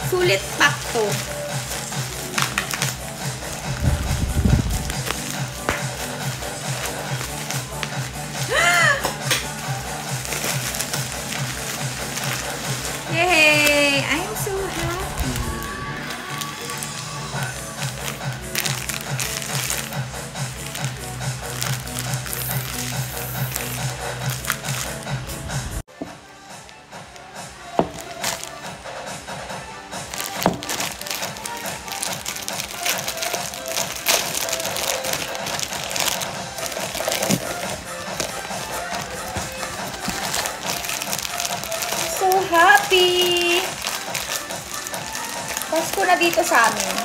Sulit pack to. Yay! I'm so happy. So happy! Pasko na dito sa amin.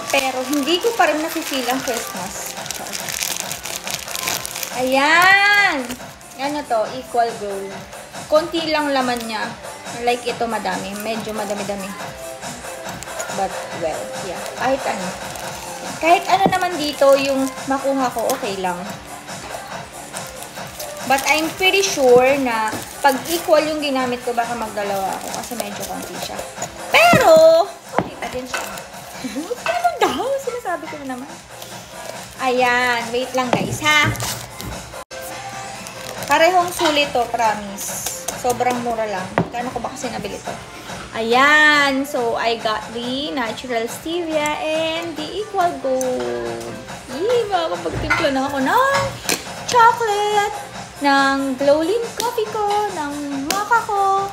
Pero hindi ko pa rin nafe-feel ang Christmas. Ayan! Ano to? Equal gold. Konti lang laman niya. Like ito madami. Medyo madami-dami. But well, yeah. Kahit ano. Kahit ano naman dito yung makuha ko, okay lang. But I'm pretty sure na pag equal yung ginamit ko, baka magdalawa ako kasi medyo konti siya. Pero, okay pa din siya. Ano daw? Sinasabi ko na naman. Ayan. Wait lang guys, ha? Parehong sulit to, promise. Sobrang mura lang. Kano ko ba kasi nabili to? Ayan. So, I got the natural stevia and the equal gold. Yee, makakapagtimpla na ako ng chocolate, ng Glowlin coffee ko, ng mocha ko.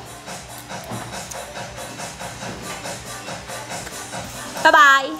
Bye-bye!